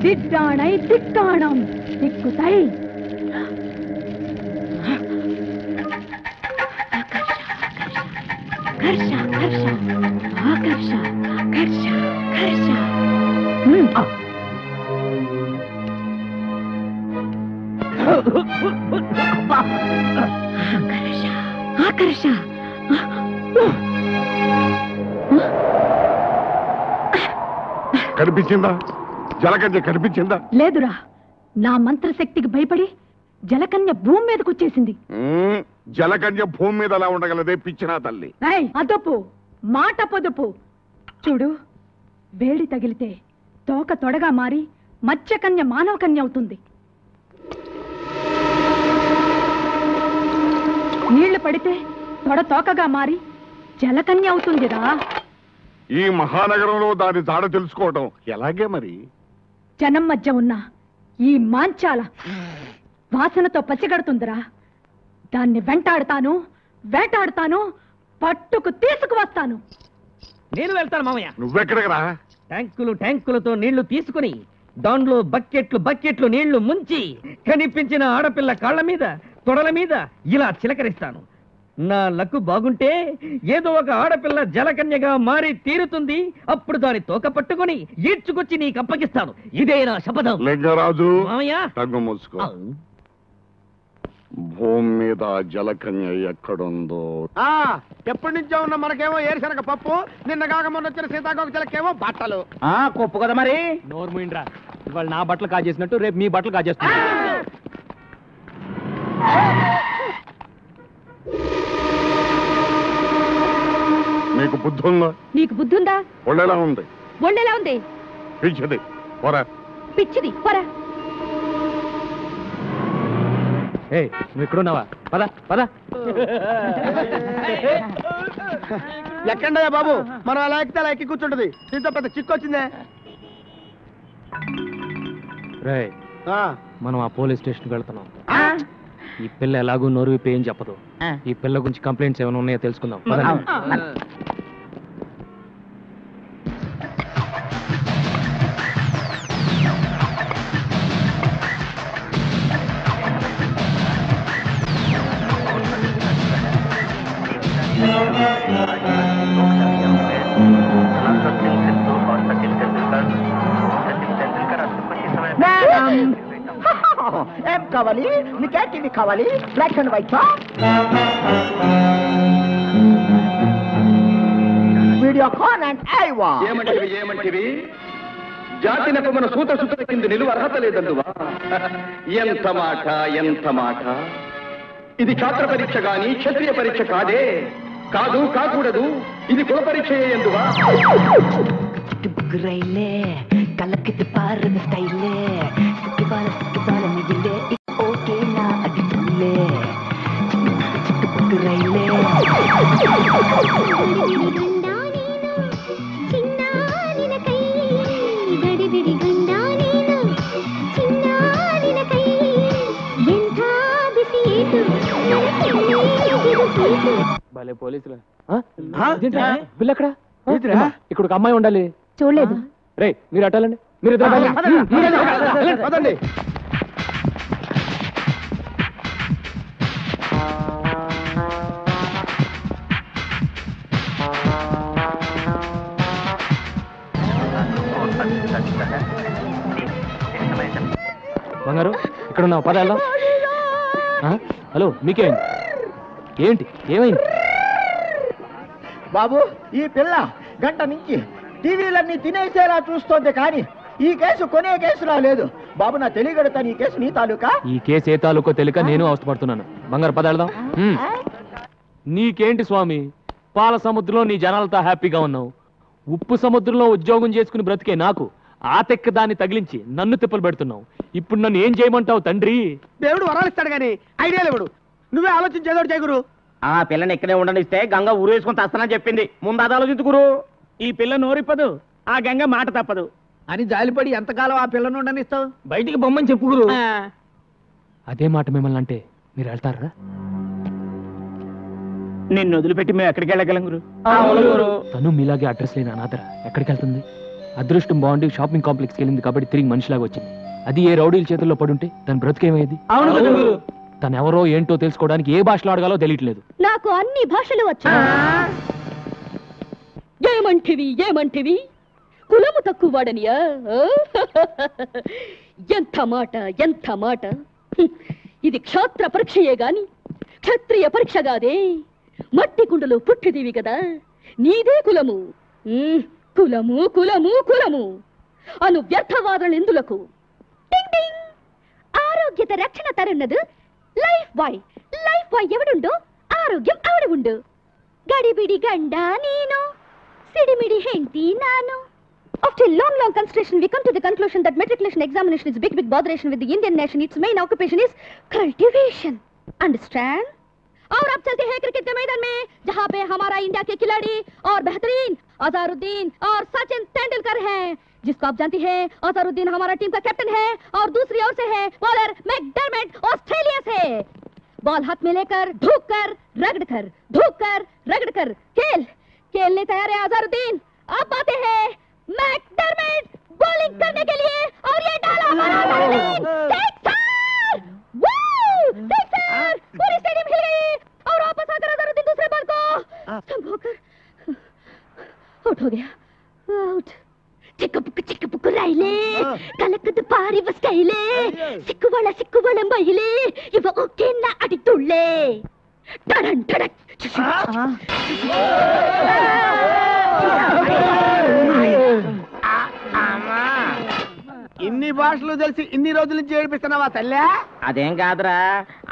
திட்டானை திக்காணம் திக்குதை கர்ஷ கர்ஷ ஆகர்ஷ கர்ஷ கர்ஷ ఆకర్ష ఆకర్ష కనిపించిందా? జలకన్య కనిపించిందా? లేదురా, నా మంత్రశక్తికి భయపడి జలకన్య భూమి మీదకి వచ్చేసింది. జలకన్య భూమి మీద అలా ఉండగలదే పిచ్చినా తల్లి. అదొప్పు మాట పొదుపు. చూడు, వేడి తగిలితే తోక తొడగా మారి మత్స్యకన్య మానవ కన్య అవుతుంది. నీళ్లు పడితే తొడ తోకగా మారి జలకన్య అవుతుందిరా. ఈ మహానగరంలో దాని జాడ తెలుసుకోవటం ఎలాగే మరి? జనం మధ్య ఉన్న ఈ మాంచాల వాసనతో పసిగడుతుందిరా. దాన్ని వెంటాడుతాను వేటాడుతాను, పట్టుకు తీసుకువస్తాను. నేను వెళ్తాను మామయ్య. నువ్వెక్కడికి రా? ట్యాంకులతో నీళ్లు తీసుకుని దాంట్లో బకెట్లు నీళ్లు ముంచి కనిపించిన ఆడపిల్ల కాళ్ల మీద తొడల మీద ఇలా చిలకరిస్తాను. నా లక్కు బాగుంటే ఏదో ఒక ఆడపిల్ల జలకన్యగా మారి తీరుతుంది. అప్పుడు దాని తోక పట్టుకుని ఈడ్చుకొచ్చి నీకు అప్పగిస్తాను. ఇదే నా శపథం. లింగరాజు, మామయ్య తగ్గు మూసుకో. భూమి మీద జలకన్య ఎక్కడుందో ఎప్పటి నుంచో ఉన్న మనకేమో ఏరుశనగ పప్పు, నిన్న కాక మొన్న వచ్చిన సీతాకోక చిలకేమో బట్టలు. కొప్పు కదా మరి. నోర్మూయిండ్రా, ఇవాళ నా బట్టలు కాజేసినట్టు రేపు మీ బట్టలు కాజేస్తా. నీకు బుద్ధి ఉందా? నీకు బుద్ధుందా? ఒళ్ళెలా ఉంది? ఒళ్ళెలా ఉంది? పిచ్చిది పోరా. పిచ్చిది పోరా. నువ్వు ఇక్కడున్నావా? పద పద. ఎక్కండయ్యా బాబు, మనం అలా ఎక్కితే అలా ఎక్కి కూర్చుంటది. దీంతో పెద్ద చిక్కు వచ్చిందే. రే, మనం ఆ పోలీస్ స్టేషన్కి వెళ్తున్నాం. ఈ పిల్ల ఎలాగూ నోరు విప్పి ఏం చెప్పదు. ఈ పిల్ల గురించి కంప్లైంట్స్ ఏమైనా ఉన్నాయో తెలుసుకుందాం. ఏం కావాలి? నీకే టీవీ కావాలి? Black and white, Videocon and Aiwa. ఏమంటివి? జాతినకు మన సూత సుత కింద నిలువ అర్హత లేదందువా? ఎంత మాట, ఎంత మాట! ఇది ఛాత్ర పరీక్ష గాని క్షత్రియ పరీక్ష కాదే. కాదు, కాకూడదు. ఇది కుల పరీక్ష ఎందువా? కలకితి పారద స్టైలే సిక్కిబాల మిగిలే ఓకే నా అది పుల్లే చిట్టుపుట్టు రైలే భలే పోలీసులు. బిల్ ఎక్కడ? ఇక్కడ ఒక అమ్మాయి ఉండాలి. చూడలేదు. రే, మీరు అట్టాలండి. మీరు పదండి. బంగారు, ఇక్కడ ఉన్నావు, పద వెళ్దాం. హలో, మీకేమైంది? ఏంటి ఏమైంది? బాబు, ఈ పిల్ల గంట నుంచి టీవీలన్నీ తినేసేలా చూస్తోంది, కానీ ఈ కేసు కొనే కేసులా లేదు. బాబు, నా తెలియగడతాను, ఈ కేసు నీ తాలూకా? ఈ కేసు ఏ తాలూకో తెలియక నేను అవస్థపడుతున్నాను. బంగారు, పద వెళ్దాం. నీకేంటి స్వామి, పాల సముద్రంలో నీ జనాలతో హ్యాపీగా ఉన్నావు. ఉప్పు సముద్రంలో ఉద్యోగం చేసుకుని బ్రతికే నాకు ఆ తెక్క దాన్ని తగిలించి నన్ను తిప్పలు పెడుతున్నావు. ఇప్పుడు నన్ను ఏం చేయమంటావు తండ్రి? దేవుడు వరాలు ఇస్తాడు గానీ ఐడియా లేవుడు. నువ్వే ఆలోచించేదోడు చేయగురు. ఆ పిల్లని ఇక్కడే ఉండనిస్తే గంగ ఊరు వేసుకుని తస్తానని చెప్పింది. ముందు అది ఆలోచించుకురు. ఈ పిల్ల నోరిప్పదు, ఆ గంగ మాట తప్పదు అని జాలిపడి ఎంతకాలం ఆ పిల్లను ఉండనిస్తావు? బయటికి బొమ్మని చెప్పుకురు. అదే మాట మిమ్మల్ని అంటే మీరు వెళ్తారా? నిన్ను వదిలిపెట్టి మేము ఎక్కడికి వెళ్ళగలం గురు? తను మీలాగే అడ్రస్ లేని అనాథరా ఎక్కడికి వెళ్తుంది? అదృష్టం బాగుండి షాపింగ్ కాంప్లెక్స్కి వెళ్ళింది కాబట్టి తిరిగి మనిషిలాగా వచ్చింది. అది ఏ రౌడీల చేతుల్లో పడుంటే తన బ్రతికేమయ్యేది? తను ఎవరో ఏంటో తెలుసుకోవడానికి ఏ భాషలో అడగాలో తెలియట్లేదు. నాకు అన్ని భాషలు వచ్చు. ఏమంటివి కులము తక్కువ వాడనియా? ఎంత మాట ఇది క్షాత్ర పరీక్షయే గాని క్షత్రియ పరీక్ష కాదే. మట్టి కుండలో పుట్టిదివి కదా, నీదే కులము. కులము కులము కులము అను వ్యర్థవాదనలు ఎందులకు? ఆరోగ్యత రక్షణ తరున్నదు లైఫ్ బాయ్ ఎవడుండో ఆరోగ్యం ఆవిడ ఉండు. గడిబిడి గండ నేను, సిడిమిడి హెంటి నాను. After long consideration, we come to the conclusion that matriculation examination is big botheration with the Indian nation. Its main occupation is cultivation. Understand? और अब चलते हैं क्रिकेट के मैदान में, जहाँ पे हमारा इंडिया के खिलाड़ी और बेहतरीन अजहरुद्दीन और सचिन तेंदुलकर हैं, जिसको आप जानती हैं अजहरुद्दीन हमारा टीम का कैप्टन है और दूसरी ओर से है बॉलर मैकडरमट ऑस्ट्रेलिया से। बॉल हाथ में लेकर धूक कर रगड़ कर खेलने तैयार है अजहरुद्दीन। अब आते हैं मैकडरमट बॉलिंग करने के लिए और ये डाला हमारा अजहरुद्दीन। सिक्सर! पूरी स्टेडियम हिल गई और वापस आकर अजहरुद्दीन दूसरे बॉल को संभोकर आउट हो गया। आउट। चिक्क राइले कलकद पारी बस्कैले सिक्कुवಳ ಮಹಿಳೆ ಇವ ಓಕೆನ ಅಡಿತುಳ್ಳೆ ಟಡನ್ ಟಡಕ್ ఇన్ని భాషలు తెలిసి ఇన్ని రోజుల నుంచి ఏడిపిస్తున్నావా తల్లే? అదేం కాదురా,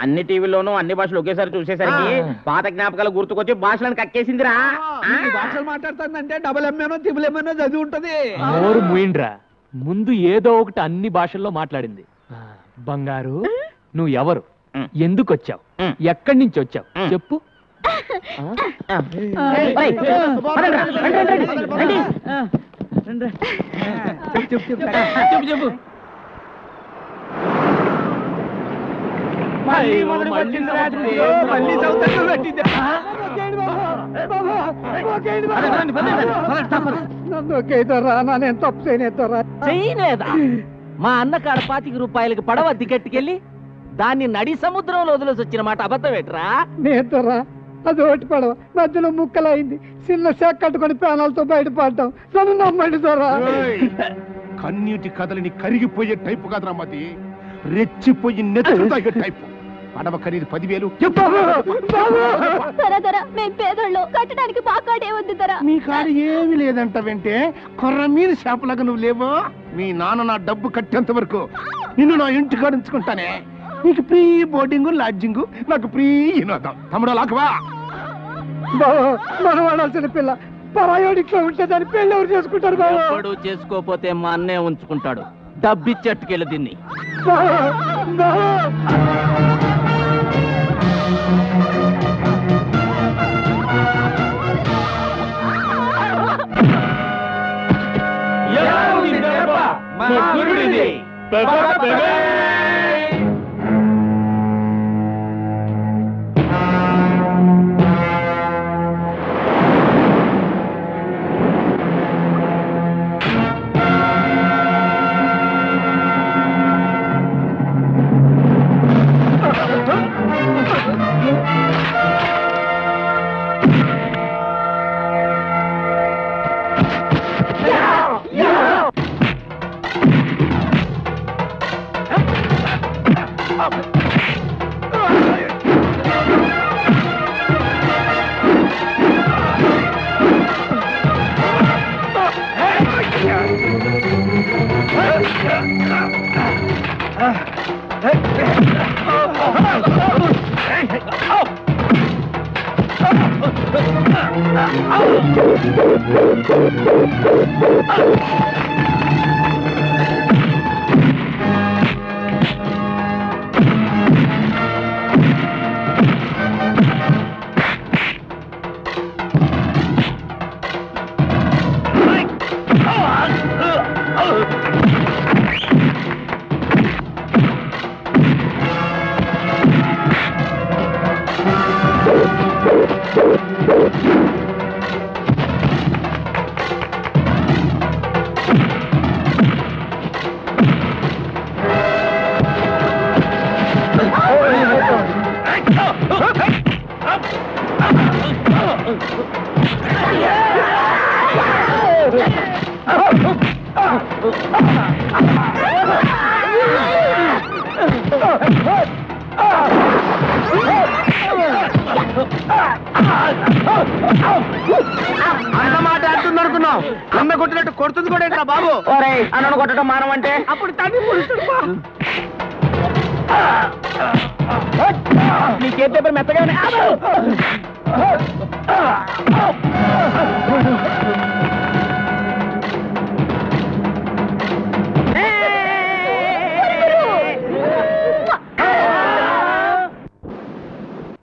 అన్ని టీవీలోనూ అన్ని భాషలు ఒకేసారి చూసేసరికి పాత జ్ఞాపకాలు గుర్తుకొచ్చి భాషలను కక్కేసిందిరా. భాషలు మాట్లాడుతుందంటే డబుల్ ఎంఏనో త్రిబుల్ ఎంఏనో చదివి ఉంటది. నోరు మూయిండ్రా, ముందు ఏదో ఒకటి అన్ని భాషల్లో మాట్లాడింది. బంగారు, నువ్వు ఎవరు, ఎందుకు వచ్చావు, ఎక్కడి నుంచి వచ్చావు చెప్పు. చెప్పు. చేయలేదా? మా అన్న కాడ ₹25 పడవ దిగట్టుకెళ్ళి దాన్ని నడి సముద్రంలో వదిలేసి వచ్చిన మాట అబద్ధమేట్రా? నేతరా అది ఒకటి పడవ మధ్యలో ముక్కలైంది, చిన్న శాఖ కట్టుకొని ప్రాణాలతో బయటపడ్డాం. నన్ను నమ్మండి దొరా. కన్నీటి కథలని కరిగిపోయే టైపు కదరా మది, రెచ్చిపోయి నెత్తులు తాగే టైపు. పడవ ఖరీదు 10,000. మేము పేదోళ్ళు, కట్టడానికి బాకాడే ఉంది ధర. మీ కాడ ఏమి లేదంట వెంటే కొర్ర మీరు చేపలాగా నువ్వు లేవో. మీ నాన్న నా డబ్బు కట్టేంత వరకు నిన్ను నా ఇంటి కాడ ఉంచుకుంటానే. నీకు ఫ్రీ బోర్డింగ్ లాడ్జింగ్, నాకు ఫ్రీ వినోదం. తమ్ముడు లాకవా మనం వాడాల్సిన పిల్ల పరాయోడి ఇట్లా ఉంటే దాని పెళ్ళి ఎవరు చేసుకుంటారు బాబు? ఎవడు చేసుకోపోతే మా అన్నే ఉంచుకుంటాడు. డబ్బిచ్చెట్టుకెళ్ళి దీన్ని. అన్నమాట అంటుంది అనుకున్నావు. అన్న కొట్టినట్టు కొడుతుంది కూడా ఏంట్రా బాబు? అన్నను కొట్టడం మానమంటే అప్పుడు తన్ని నీకే పేపర్ మెత్తగా